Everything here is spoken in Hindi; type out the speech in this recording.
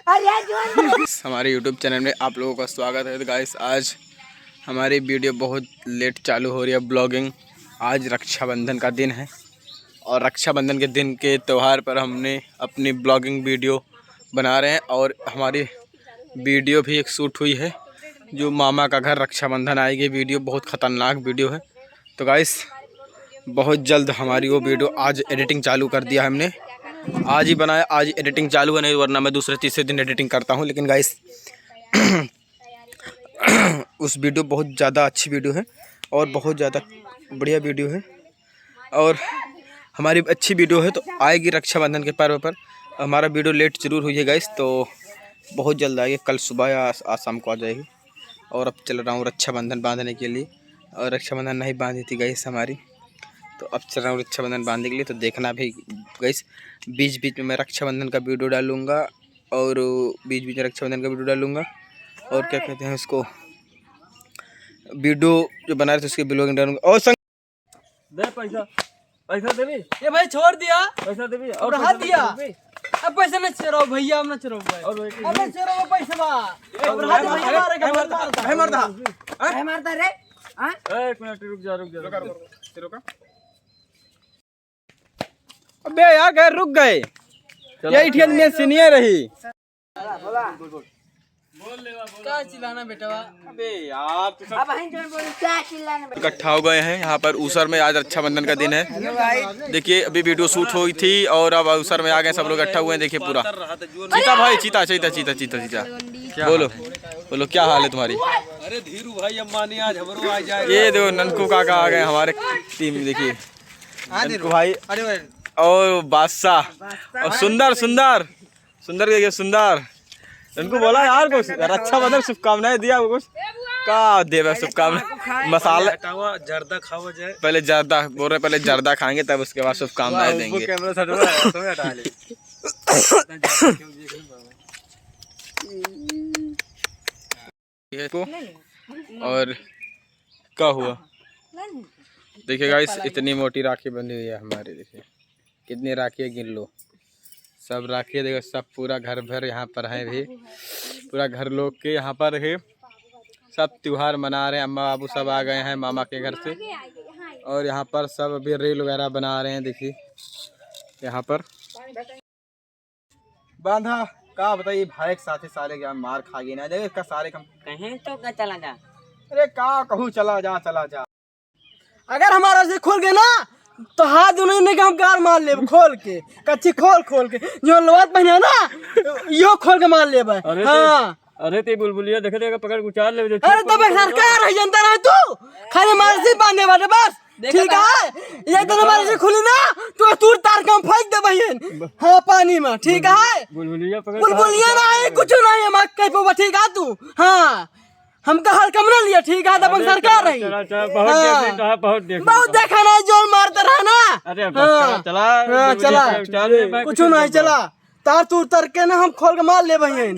हमारे YouTube चैनल में आप लोगों का स्वागत है। तो गाइस आज हमारी वीडियो बहुत लेट चालू हो रही है ब्लॉगिंग। आज रक्षाबंधन का दिन है और रक्षाबंधन के दिन के त्यौहार पर हमने अपनी ब्लॉगिंग वीडियो बना रहे हैं और हमारी वीडियो भी एक शूट हुई है जो मामा का घर रक्षाबंधन आएगी। वीडियो बहुत ख़तरनाक वीडियो है। तो गाइस बहुत जल्द हमारी वो वीडियो आज एडिटिंग चालू कर दिया हमने, आज ही बनाया, आज एडिटिंग चालू है, नहीं वरना मैं दूसरे तीसरे दिन एडिटिंग करता हूँ। लेकिन गाइस उस वीडियो बहुत ज़्यादा अच्छी वीडियो है और बहुत ज़्यादा बढ़िया वीडियो है और हमारी अच्छी वीडियो है तो आएगी रक्षाबंधन के पर्व पर। हमारा वीडियो लेट ज़रूर हुई है गाइस, तो बहुत जल्द आएगी, कल सुबह या आज शाम को आ जाएगी। और अब चल रहा हूँ रक्षाबंधन बांधने के लिए और रक्षाबंधन नहीं बांधी थी गाइस हमारी, तो अब चल रहा हूँ रक्षाबंधन बांधने के लिए। तो देखना भी गाइस, बीच बीच में मैं रक्षाबंधन का वीडियो डालूंगा और बीच बीच में रक्षाबंधन का वीडियो डालूंगा और क्या कहते हैं उसको, वीडियो जो बना रहे थे उसके ब्लॉगिंग डालूंगा। और संग दे पैसा देवी ये भाई छोड़ दिया, पैसा देवी और हाथ दिया। अब पैसा न चुराओ भैया, हम न चुराओ भाई, और अब न चुराओ पैसा बा। अब हाथ भैया मारेगा, मारता रे। हां एक मिनट रुक जा रुक। अबे यार गए, रुक गए, यही ठेल में सीनियर रही। क्या चिल्लाना बेटा? अबे यार तू सब अब हम बोल क्या चिल्लाना बेटा? इकट्ठा हो गए हैं यहाँ पर ऊसर में। आज रक्षाबंधन का दिन है। देखिए अभी वीडियो शूट हुई थी और अब ऊसर में आ गए, सब लोग इकट्ठा हुए हैं। देखिए पूरा चीता भाई, चीता चीता चीता चीता चीता बोलो बोलो क्या हाल है तुम्हारी? अरे धीरू भाई अम्मानी आज हमरो आ जाए। ये देखो ननकू काका आ गए हमारे टीम में। देखिए ननकू भाई और बादशाह और सुंदर सुंदर सुंदर देखिए सुंदर। इनको बोला यार कुछ रक्षाबंधन शुभकामनाएं दिया, कुछ का देवे शुभकामनाएं। मसाला जर्दा खाओ जाए, पहले जर्दा बोल रहे, पहले जर्दा खाएंगे तब उसके बाद शुभकामनाएं देंगे। और क्या हुआ देखिए गाइस, इतनी मोटी राखी बंधी हुई है हमारी। देखिए कितनी राखी है, गिन लो। सब राखी देखो, सब पूरा घर भर यहाँ पर है भी, पूरा घर लोग के यहाँ पर है। सब त्योहार मना रहे हैं, अम्मा बाबू सब आ गए हैं मामा के घर से और यहाँ पर सब अभी रील वगैरह बना रहे हैं। देखिए यहाँ पर बांधा का बताइए भाई के साथ सारे क्या मार खा गए ना। देखिए इसका सारे कम कहीं तो क्या चला जा। अरे का कहूँ, चला जा चला जा। अगर हमारा से खोल गए ना तो हाथ उन्होंने हम गार मार ले, खोल के कच्ची खोल के जो लोहात पहने ना यो खोल के मार ले। हाँ अरे ते बुलबुलिया देखे देगा पकड़ उचार ले। अरे तब सरकार है, जनता है तू खाली मार से बांधने वाले बस, ठीक है? ये तो हमारे से खुली ना तो तूर तार का फेंक दे बहन। हाँ पानी में, ठीक है? बुलबुलिया ना है, कुछ नहीं है मक्के पे, ठीक है तू? हाँ हमका हर कमरा लिया, ठीक है? तब सरकार रही बहुत देखा ना जो मारता रहा ना। चला कुछ नहीं चला, तार तूर तर के ना हम खोल के मार ले बहन।